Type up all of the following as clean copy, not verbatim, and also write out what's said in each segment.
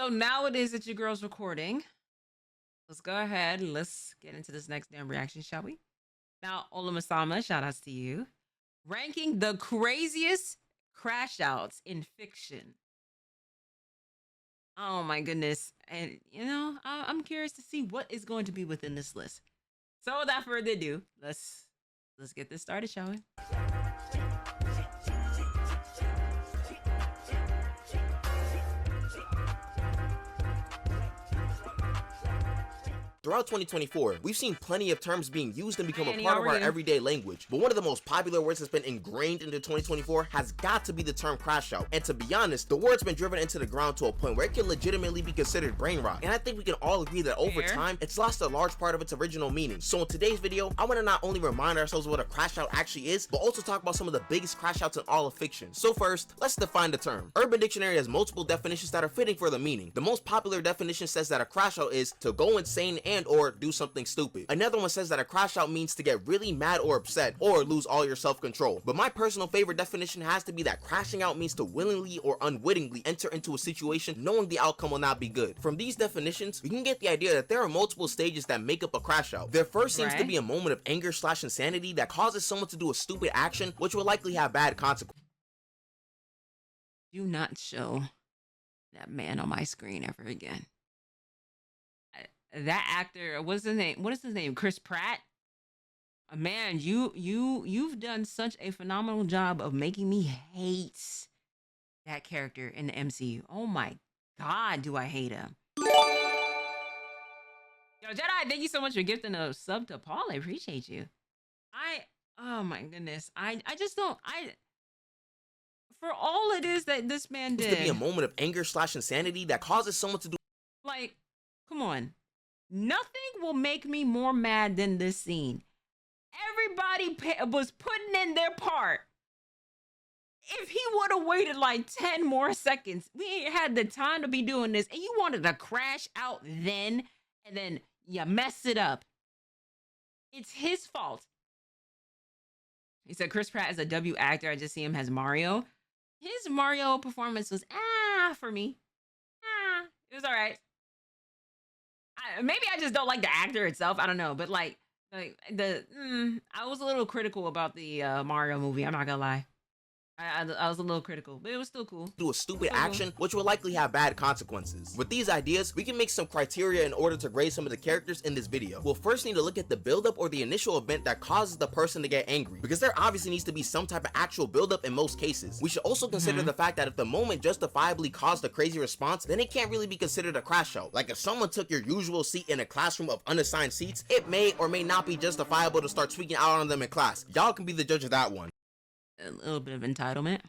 So now it is that your girl's recording. Let's go ahead and let's get into this next damn reaction, shall we? Now, Olamasama, shout outs to you. Ranking the craziest crash outs in fiction. Oh my goodness. And you know, I'm curious to see what is going to be within this list. So without further ado, let's get this started, shall we? Throughout 2024, we've seen plenty of terms being used and become a part of our everyday language, but one of the most popular words that's been ingrained into 2024 has got to be the term crash out. And to be honest, the word's been driven into the ground to a point where it can legitimately be considered brain rot. And I think we can all agree that over time, it's lost a large part of its original meaning. So in today's video, I want to not only remind ourselves what a crash out actually is, but also talk about some of the biggest crash outs in all of fiction. So first, let's define the term. Urban Dictionary has multiple definitions that are fitting for the meaning. The most popular definition says that a crash out is to go insane and or do something stupid. Another one says that a crash out means to get really mad or upset or lose all your self-control. But my personal favorite definition has to be that crashing out means to willingly or unwittingly enter into a situation knowing the outcome will not be good. From these definitions, we can get the idea that there are multiple stages that make up a crash out. There first seems to be a moment of anger / insanity that causes someone to do a stupid action which will likely have bad consequences. Do not show that man on my screen ever again. That actor, what's his name? What is his name? Chris Pratt. Man, you've done such a phenomenal job of making me hate that character in the MCU. Oh my God, do I hate him? Yo, Jedi, thank you so much for gifting a sub to Paul. I appreciate you. Oh my goodness. I just don't, for all it is that this man did. To be a moment of anger / insanity that causes someone to do. Like, come on. Nothing will make me more mad than this scene. Everybody was putting in their part. If he would have waited like 10 more seconds, we ain't had the time to be doing this. And you wanted to crash out then, and then you messed it up. It's his fault. He said Chris Pratt is a W actor. I just see him as Mario. His Mario performance was for me. It was all right. Maybe I just don't like the actor itself. I don't know, but I was a little critical about the Mario movie. I'm not gonna lie. I was a little critical, but it was still cool. Do a stupid action, which will likely have bad consequences. With these ideas, we can make some criteria in order to grade some of the characters in this video. We'll first need to look at the buildup or the initial event that causes the person to get angry, because there obviously needs to be some type of actual buildup in most cases. We should also consider the fact that if the moment justifiably caused a crazy response, then it can't really be considered a crash out. Like if someone took your usual seat in a classroom of unassigned seats, it may or may not be justifiable to start tweaking out on them in class. Y'all can be the judge of that one. A little bit of entitlement.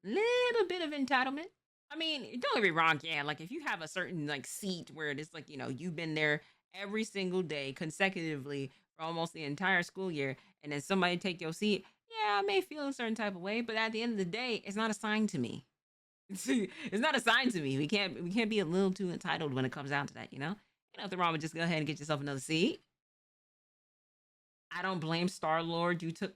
Little bit of entitlement. I mean, don't get me wrong, yeah. Like if you have a certain like seat where it is like, you know, you've been there every single day consecutively for almost the entire school year, and then somebody take your seat, yeah, I may feel a certain type of way, but at the end of the day, it's not assigned to me. It's not assigned to me. We can't be a little too entitled when it comes down to that, you know? Ain't nothing wrong with just go ahead and get yourself another seat. I don't blame Star-Lord. You took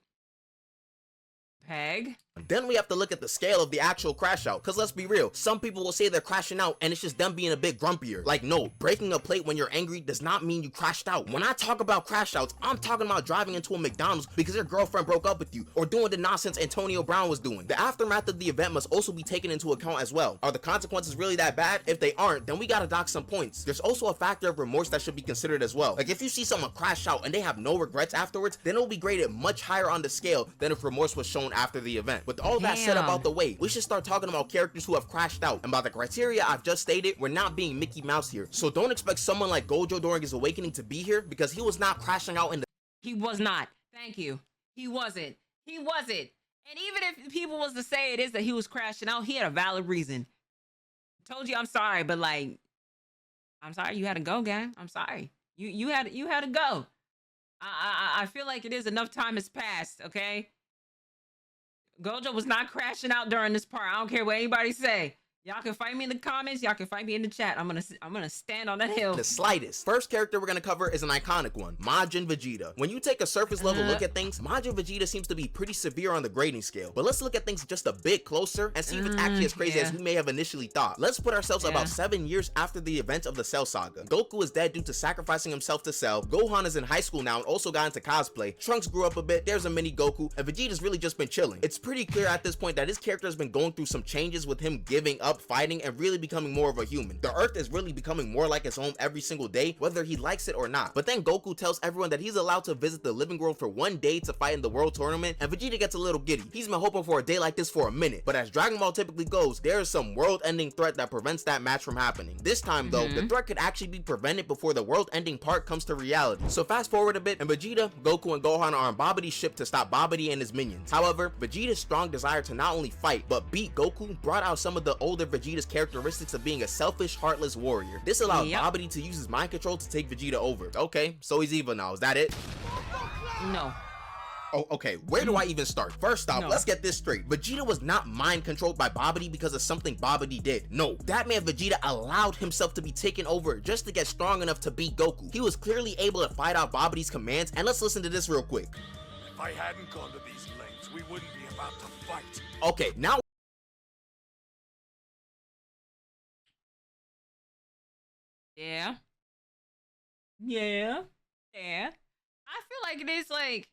Peg. Then we have to look at the scale of the actual crash out, because let's be real, some people will say they're crashing out and it's just them being a bit grumpier. Like no, breaking a plate when you're angry does not mean you crashed out. When I talk about crash outs, I'm talking about driving into a McDonald's because your girlfriend broke up with you, or doing the nonsense Antonio Brown was doing. The aftermath of the event must also be taken into account as well. Are the consequences really that bad? If they aren't, then we gotta dock some points. There's also a factor of remorse that should be considered as well. Like if you see someone crash out and they have no regrets afterwards, then it'll be graded much higher on the scale than if remorse was shown after the event. With all that said about the way, we should start talking about characters who have crashed out. And by the criteria I've just stated, we're not being Mickey Mouse here. So don't expect someone like Gojo during his awakening to be here, because he was not crashing out in the— He was not. Thank you. He wasn't. He wasn't. And even if people was to say it is that he was crashing out, he had a valid reason. Told you I'm sorry, but like, I'm sorry you had to go, gang. I'm sorry. You had to go. I feel like it is enough time has passed, okay? Gojo was not crashing out during this part. I don't care what anybody say. Y'all can find me in the comments. Y'all can find me in the chat. I'm gonna stand on that hill. The slightest. First character we're gonna cover is an iconic one, Majin Vegeta. When you take a surface level look at things, Majin Vegeta seems to be pretty severe on the grading scale. But let's look at things just a bit closer and see if it's actually as crazy as we may have initially thought. Let's put ourselves about 7 years after the events of the Cell Saga. Goku is dead due to sacrificing himself to Cell. Gohan is in high school now and also got into cosplay. Trunks grew up a bit. There's a mini Goku, and Vegeta's really just been chilling. It's pretty clear at this point that his character has been going through some changes with him giving up fighting and really becoming more of a human. The Earth is really becoming more like his home every single day, whether he likes it or not. But then Goku tells everyone that he's allowed to visit the living world for 1 day to fight in the world tournament, and Vegeta gets a little giddy. He's been hoping for a day like this for a minute, but as Dragon Ball typically goes, there is some world-ending threat that prevents that match from happening. This time though, the threat could actually be prevented before the world-ending part comes to reality. So fast forward a bit, and Vegeta, Goku, and Gohan are on Babidi's ship to stop Babidi and his minions. However, Vegeta's strong desire to not only fight, but beat Goku brought out some of the older Vegeta's characteristics of being a selfish, heartless warrior. This allowed Babidi to use his mind control to take Vegeta over. Okay, so he's evil now. Is that it? No. Oh, okay, where do I even start? First off, let's get this straight. Vegeta was not mind controlled by Babidi because of something Babidi did. No, that man Vegeta allowed himself to be taken over just to get strong enough to beat Goku. He was clearly able to fight out Babidi's commands, and let's listen to this real quick. If I hadn't gone to these lengths, we wouldn't be about to fight. Okay, now Yeah. I feel like it is like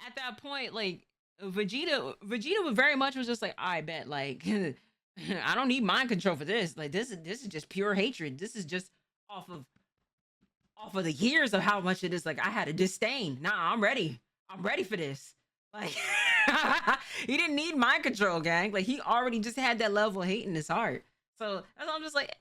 at that point, like Vegeta was very much was just like, I bet, like I don't need mind control for this. Like this is just pure hatred. This is just off of the years of how much it is. Like I had a disdain. Nah, I'm ready for this. Like he didn't need mind control, gang. Like he already just had that level of hate in his heart. So that's why I'm just like,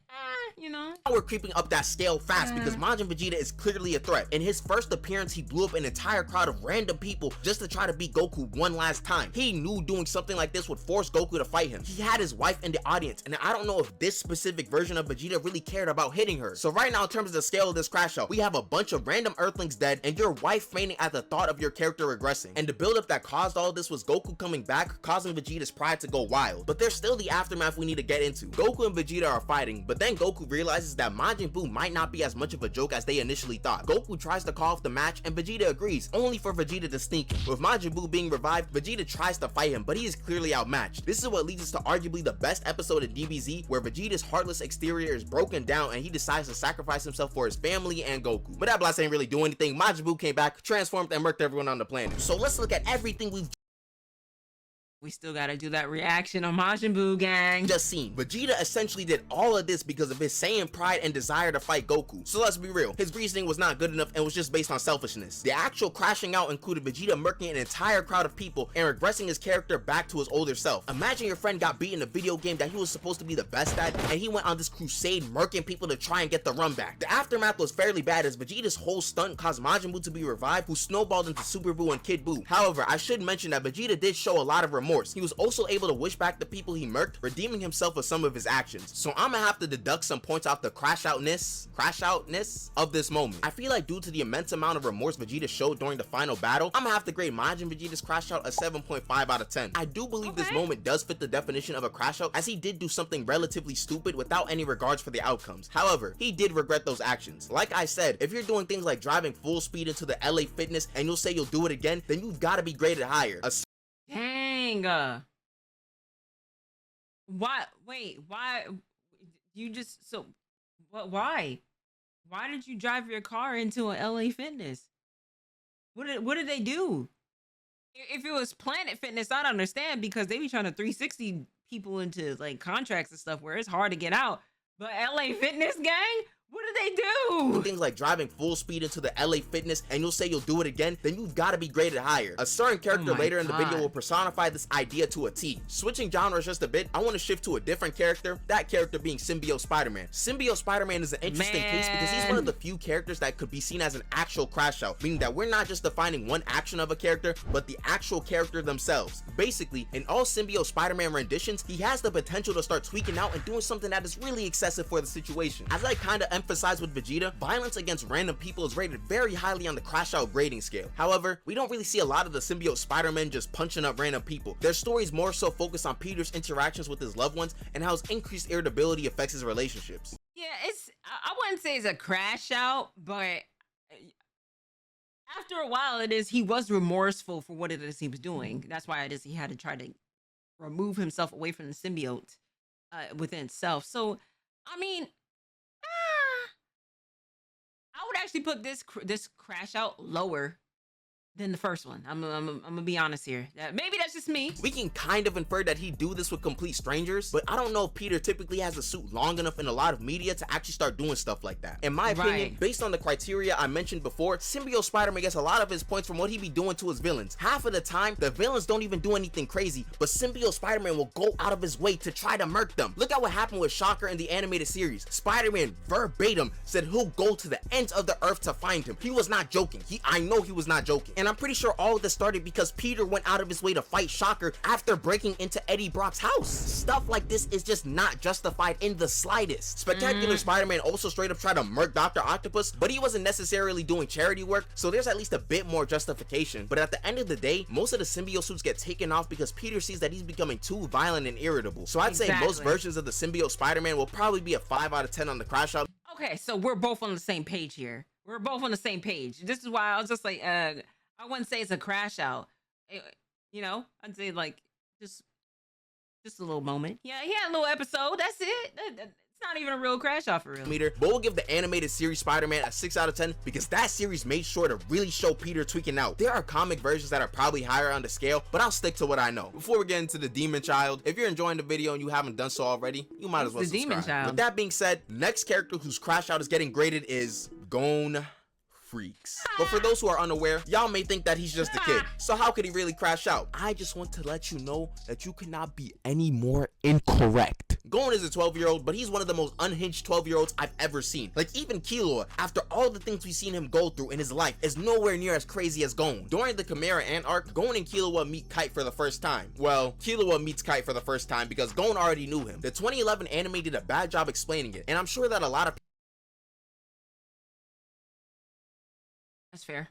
you know. We're creeping up that scale fast because Majin Vegeta is clearly a threat. In his first appearance, he blew up an entire crowd of random people just to try to beat Goku one last time. He knew doing something like this would force Goku to fight him. He had his wife in the audience, and I don't know if this specific version of Vegeta really cared about hitting her. So right now, in terms of the scale of this crash out, we have a bunch of random Earthlings dead and your wife fainting at the thought of your character regressing. And the buildup that caused all this was Goku coming back, causing Vegeta's pride to go wild. But there's still the aftermath we need to get into. Goku and Vegeta are fighting, but then Goku realizes that Majin Buu might not be as much of a joke as they initially thought. Goku tries to call off the match and Vegeta agrees, only for Vegeta to sneak. With Majin Buu being revived, Vegeta tries to fight him, but he is clearly outmatched. This is what leads us to arguably the best episode of DBZ, where Vegeta's heartless exterior is broken down and he decides to sacrifice himself for his family and Goku. But that blast ain't really doing anything. Majin Buu came back, transformed, and murked everyone on the planet. So let's look at everything we've We still gotta do that reaction on Majin Buu, gang. just seen. Vegeta essentially did all of this because of his Saiyan pride and desire to fight Goku. So let's be real, his reasoning was not good enough and was just based on selfishness. The actual crashing out included Vegeta murking an entire crowd of people and regressing his character back to his older self. Imagine your friend got beat in a video game that he was supposed to be the best at, and he went on this crusade murking people to try and get the run back. The aftermath was fairly bad as Vegeta's whole stunt caused Majin Buu to be revived, who snowballed into Super Buu and Kid Buu. However, I should mention that Vegeta did show a lot of remorse. He was also able to wish back the people he murked, redeeming himself for some of his actions. So I'm gonna have to deduct some points off the crashoutness of this moment. I feel like due to the immense amount of remorse Vegeta showed during the final battle, I'm gonna have to grade Majin Vegeta's crash out a 7.5 out of 10. I do believe this moment does fit the definition of a crash out, as he did do something relatively stupid without any regards for the outcomes. However, he did regret those actions. Like I said, if you're doing things like driving full speed into the LA Fitness and you'll say you'll do it again, then you've got to be graded higher. Dang. Why? Wait. Why? You just so? What? Why? Why did you drive your car into an LA Fitness? What did they do? If it was Planet Fitness, I'd understand because they be trying to 360 people into like contracts and stuff where it's hard to get out. But LA Fitness, gang? What did they do? Things like driving full speed into the LA Fitness and you'll say you'll do it again, then you've got to be graded higher. A certain character later in the video will personify this idea to a T. Switching genres just a bit, I want to shift to a different character, that character being Symbiote Spider-Man. Symbiote Spider-Man is an interesting case because he's one of the few characters that could be seen as an actual crash out, meaning that we're not just defining one action of a character, but the actual character themselves. Basically, in all Symbiote Spider-Man renditions, he has the potential to start tweaking out and doing something that is really excessive for the situation. As I kinda emphasize with Vegeta, violence against random people is rated very highly on the Crashout grading scale. However, we don't really see a lot of the Symbiote Spider-Man just punching up random people. Their stories more so focus on Peter's interactions with his loved ones and how his increased irritability affects his relationships. Yeah, I wouldn't say it's a crash out, but after a while he was remorseful for what it is he was doing. That's why he had to try to remove himself away from the symbiote within itself. So, I mean, I would actually put this crash out lower than the first one. I'm gonna be honest here. Maybe that's just me. We can kind of infer that he'd do this with complete strangers, but I don't know if Peter typically has a suit long enough in a lot of media to actually start doing stuff like that. In my opinion, based on the criteria I mentioned before, Symbiote Spider-Man gets a lot of his points from what he be doing to his villains. Half of the time, the villains don't even do anything crazy, but Symbiote Spider-Man will go out of his way to try to murk them. Look at what happened with Shocker in the animated series. Spider-Man verbatim said he'll go to the ends of the earth to find him. He was not joking. I know he was not joking. And I'm pretty sure all of this started because Peter went out of his way to fight Shocker after breaking into Eddie Brock's house. Stuff like this is just not justified in the slightest. Spectacular Spider-Man also straight up tried to murk Dr. Octopus, but he wasn't necessarily doing charity work, so there's at least a bit more justification. But at the end of the day, most of the symbiote suits get taken off because Peter sees that he's becoming too violent and irritable. So I'd say most versions of the symbiote Spider-Man will probably be a 5 out of 10 on the Crashout. Okay, so we're both on the same page here. We're both on the same page. This is why I was just like, I wouldn't say it's a crash out. You know, I'd say like just a little moment. Yeah, he had a little episode. That's it. It's not even a real crash out for real. But we'll give the animated series Spider-Man a 6 out of 10 because that series made sure to really show Peter tweaking out. There are comic versions that are probably higher on the scale, but I'll stick to what I know. Before we get into the Demon Child, if you're enjoying the video and you haven't done so already, you might as well subscribe. Demon Child. With that being said, next character whose crash out is getting graded is Gon Freecs. But for those who are unaware, y'all may think that he's just a kid. So how could he really crash out? I just want to let you know that you cannot be any more incorrect. Gon is a 12-year-old, but he's one of the most unhinged 12-year-olds I've ever seen. Like even Killua, after all the things we've seen him go through in his life, is nowhere near as crazy as Gon. During the Chimera Ant arc, Gon and Killua meet Kite for the first time. Well, Killua meets Kite for the first time because Gon already knew him. The 2011 anime did a bad job explaining it, and I'm sure that a lot of That's fair.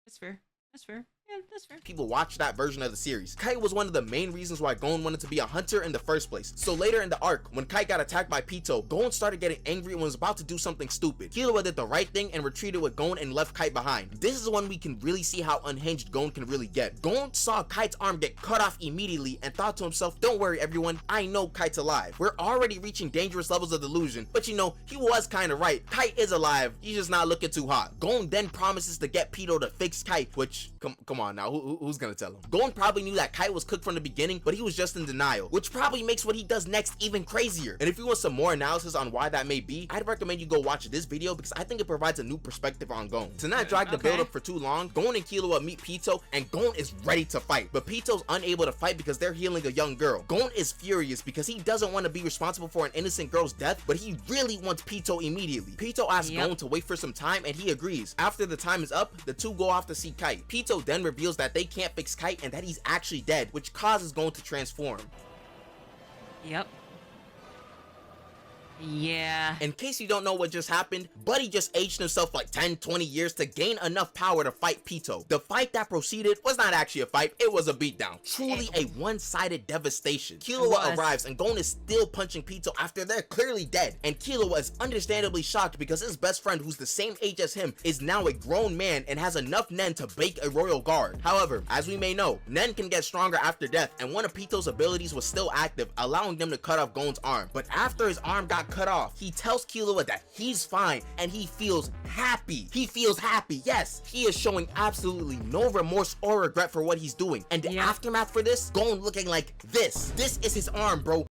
That's fair. That's fair. Yeah, that's fair. people watch that version of the series. Kite was one of the main reasons why Gon wanted to be a hunter in the first place. So later in the arc, when Kite got attacked by Pito, Gon started getting angry and was about to do something stupid. Killua did the right thing and retreated with Gon and left Kite behind. This is when we can really see how unhinged Gon can really get. Gon saw Kite's arm get cut off immediately and thought to himself, don't worry everyone, I know Kite's alive. We're already reaching dangerous levels of delusion, but you know, he was kind of right. Kite is alive, he's just not looking too hot. Gon then promises to get Pito to fix Kite, which, come on now, who's gonna tell him? Gon probably knew that Kite was cooked from the beginning, but he was just in denial, which probably makes what he does next even crazier. And if you want some more analysis on why that may be, I'd recommend you go watch this video because I think it provides a new perspective on Gon. To not drag the build up for too long, Gon and Killua meet Pito and Gon is ready to fight, but Pito's unable to fight because they're healing a young girl. Gon is furious because he doesn't want to be responsible for an innocent girl's death, but he really wants Pito immediately. Pito asks Gon to wait for some time and he agrees. After the time is up, the two go off to see Kite. Pito then reveals that they can't fix Kite and that he's actually dead, which causes Gon to transform. Yep. Yeah. In case you don't know what just happened, Buddy just aged himself like 10-20 years to gain enough power to fight Pito. The fight that proceeded was not actually a fight, it was a beatdown. Truly a one-sided devastation. Killua arrives and Gon is still punching Pito after they're clearly dead. And Killua is understandably shocked because his best friend, who's the same age as him, is now a grown man and has enough Nen to bake a royal guard. However, as we may know, Nen can get stronger after death, and one of Pito's abilities was still active, allowing them to cut off Gon's arm. But after his arm got cut off, he tells Killua that he's fine and he feels happy. He feels happy, yes. He is showing absolutely no remorse or regret for what he's doing. And the aftermath for this, Gon looking like this. This is his arm, bro.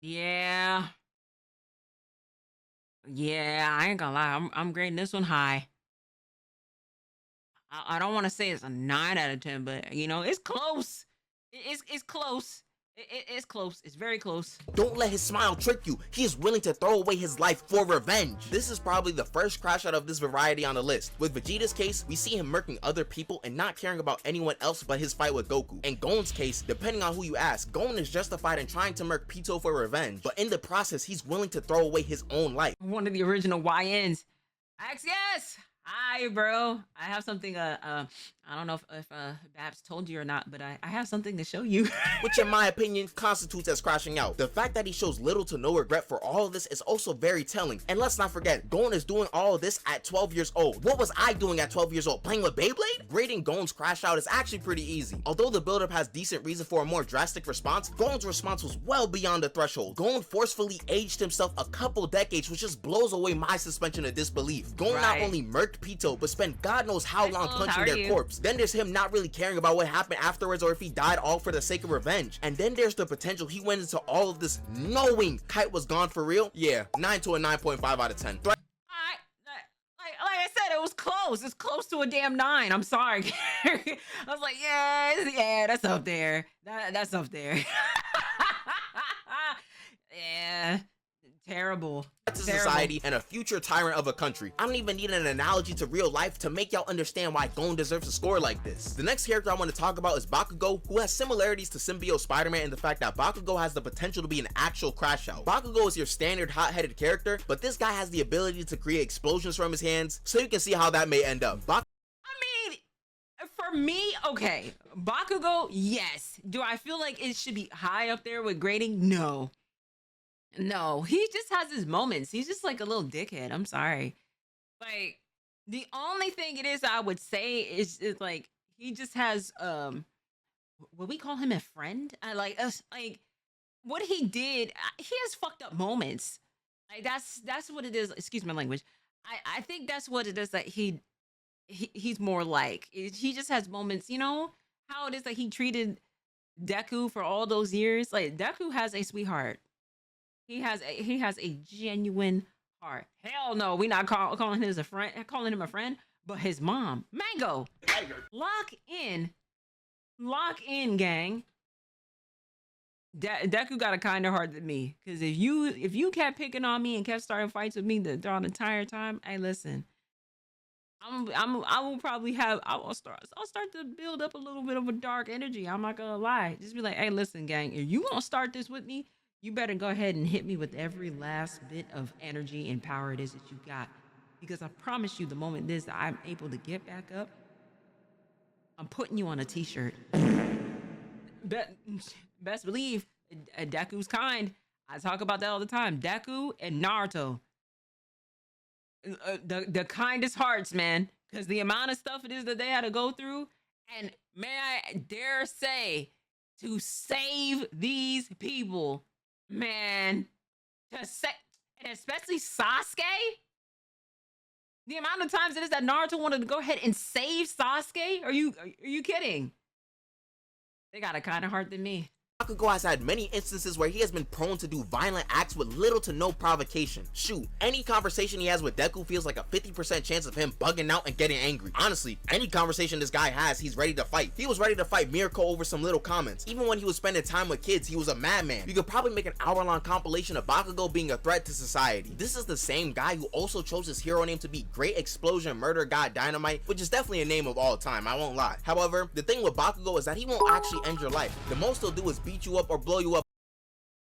Yeah. Yeah, I ain't gonna lie. I'm grading this one high. I don't want to say it's a 9 out of 10, but you know, it's close. It's close. It's close. It's very close. Don't let his smile trick you. He is willing to throw away his life for revenge. This is probably the first crash out of this variety on the list. With Vegeta's case, we see him murking other people and not caring about anyone else but his fight with Goku. In Gon's case, depending on who you ask, Gon is justified in trying to murk Pitou for revenge, but in the process, he's willing to throw away his own life. One of the original YNs. Yes. Hi, bro. I have something. I don't know if Babs told you or not, but I have something to show you. Which, in my opinion, constitutes as crashing out. The fact that he shows little to no regret for all of this is also very telling. And let's not forget, Gon is doing all of this at 12 years old. What was I doing at 12 years old? Playing with Beyblade? Grading Gon's crash out is actually pretty easy. Although the buildup has decent reason for a more drastic response, Gon's response was well beyond the threshold. Gon forcefully aged himself a couple decades, which just blows away my suspension of disbelief. Gon not only murked Pitou, but spent God knows how long punching their corpse. Then there's him not really caring about what happened afterwards or if he died, all for the sake of revenge. And then there's the potential he went into all of this knowing Kite was gone for real. Yeah, 9 to a 9.5 out of 10. Like I said, it was close. It's close to a damn 9. I'm sorry. I was like, yeah, that's up there. That's up there. Yeah. Terrible. To society and a future tyrant of a country. I don't even need an analogy to real life to make y'all understand why Gon deserves a score like this. The next character I want to talk about is Bakugo, who has similarities to Symbiote Spider-Man in the fact that Bakugo has the potential to be an actual crash out. Bakugo is your standard hot-headed character, but this guy has the ability to create explosions from his hands, so you can see how that may end up. I mean, for me, okay, Bakugo, yes. Do I feel like it should be high up there with grading? No, he just has his moments. He's just like a little dickhead. I'm sorry. Like, the only thing it is I would say is like he just has would we call him a friend? I like us like what he did. He has fucked up moments. Like that's what it is. Excuse my language. I think that's what it is that he's more like. He just has moments. You know how it is that he treated Deku for all those years. Like Deku has a sweetheart. He has a genuine heart. Hell no, we not calling him a friend, but his mom, Mango. Lock in, gang. Deku got a kinder heart than me, because if you kept picking on me and kept starting fights with me the entire time, hey, listen, I'll start to build up a little bit of a dark energy. I'm not gonna lie. Just be like, hey, listen, gang, if you gonna start this with me, you better go ahead and hit me with every last bit of energy and power it is that you got. Because I promise you, the moment it is that I'm able to get back up, I'm putting you on a t-shirt. Best believe, Deku's kind. I talk about that all the time. Deku and Naruto. The kindest hearts, man. Because the amount of stuff it is that they had to go through, and may I dare say, to save these people. Man, and especially Sasuke, the amount of times it is that Naruto wanted to go ahead and save Sasuke. Are you kidding? They got a kinder heart than me. Bakugo has had many instances where he has been prone to do violent acts with little to no provocation. Shoot, any conversation he has with Deku feels like a 50% chance of him bugging out and getting angry. Honestly, any conversation this guy has, he's ready to fight. He was ready to fight Mirko over some little comments. Even when he was spending time with kids, he was a madman. You could probably make an hour-long compilation of Bakugo being a threat to society. This is the same guy who also chose his hero name to be Great Explosion Murder God Dynamite, which is definitely a name of all time, I won't lie. However, the thing with Bakugo is that he won't actually end your life. The most he'll do is beat you up or blow you up.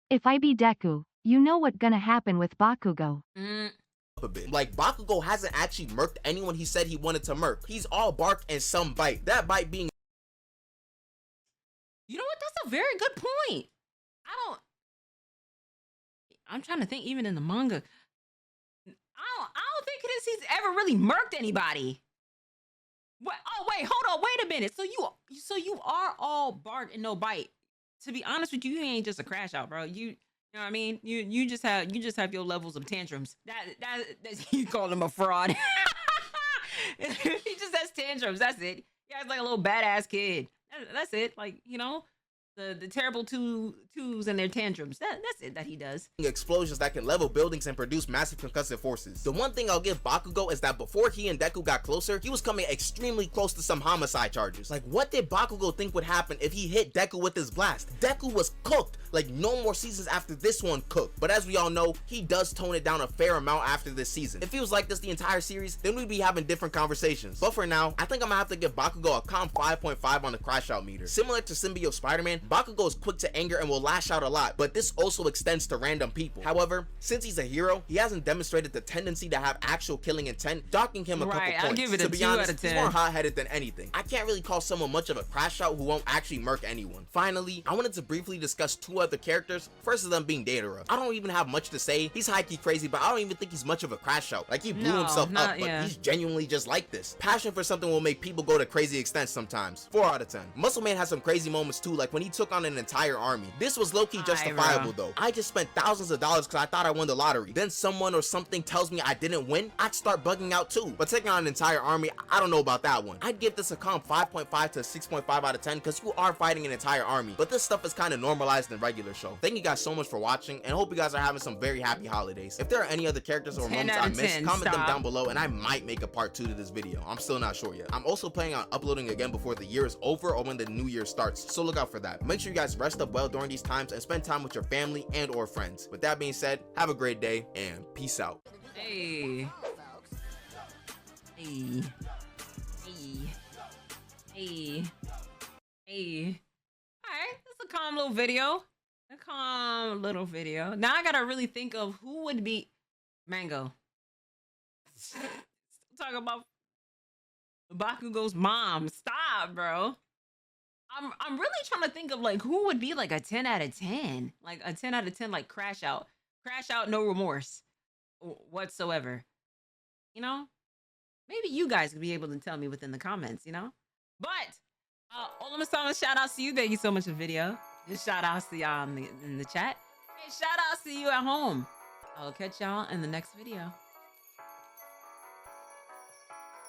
If I be Deku, you know what gonna happen with Bakugo. A bit. Like, Bakugo hasn't actually murked anyone he said he wanted to murk. He's all bark and some bite. That bite being... You know what? That's a very good point. I'm trying to think, even in the manga, I don't think it is he's ever really murked anybody. What? Oh, wait, hold on, wait a minute. So you are all bark and no bite. To be honest with you, you ain't just a crash out, bro. You know what I mean? You just have your levels of tantrums. That's you call him a fraud. He just has tantrums. That's it. Yeah, it's like a little badass kid. That's it. Like, you know, the terrible twos and their tantrums. That's it that he does. Explosions that can level buildings and produce massive concussive forces. The one thing I'll give Bakugo is that before he and Deku got closer, he was coming extremely close to some homicide charges. Like, what did Bakugo think would happen if he hit Deku with his blast? Deku was cooked. Like, no more seasons after this one cooked. But as we all know, he does tone it down a fair amount after this season. If he was like this the entire series, then we'd be having different conversations. But for now, I think I'm gonna have to give Bakugo a calm 5.5 on the Crashout meter. Similar to Symbiote Spider-Man, Bakugo is quick to anger and will lash out a lot, but this also extends to random people. However, since he's a hero, he hasn't demonstrated the tendency to have actual killing intent, docking him a couple points. I'll give it a 2 honest, out of 10. He's more hot-headed than anything. I can't really call someone much of a Crashout who won't actually murk anyone. Finally, I wanted to briefly discuss 2 other characters, first of them being Datara. I don't even have much to say. He's high-key crazy, but I don't even think he's much of a Crashout. Like, he blew himself up, but he's genuinely just like this. Passion for something will make people go to crazy extents sometimes. 4 out of 10. Muscle Man has some crazy moments too, like when he took on an entire army. This was low-key justifiable though. I just spent thousands of dollars because I thought I won the lottery. Then someone or something tells me I didn't win, I'd start bugging out too. But taking on an entire army, I don't know about that one. I'd give this a calm 5.5 to 6.5 out of 10 because you are fighting an entire army. But this stuff is kind of normalized in regular show. Thank you guys so much for watching and hope you guys are having some very happy holidays. If there are any other characters or moments I missed, comment them down below and I might make a part 2 to this video. I'm still not sure yet. I'm also planning on uploading again before the year is over or when the new year starts, so look out for that. Make sure you guys rest up well during these times and spend time with your family and or friends. With that being said, have a great day and peace out. Hey. Hey. Hey. Hey. Hey. Alright, that's a calm little video. A calm little video. Now I gotta really think of who would be Mango. Talk about Bakugo's mom. Stop, bro. I'm really trying to think of like who would be like a 10 out of 10. Like a 10 out of 10 like Crash Out. Crash Out, no remorse whatsoever. You know? Maybe you guys could be able to tell me within the comments, you know? But all I'm saying is shout outs to you. Thank you so much for the video. Just shout outs to y'all in the chat. Hey, shout outs to you at home. I'll catch y'all in the next video.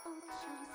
Oh, chosen trickster.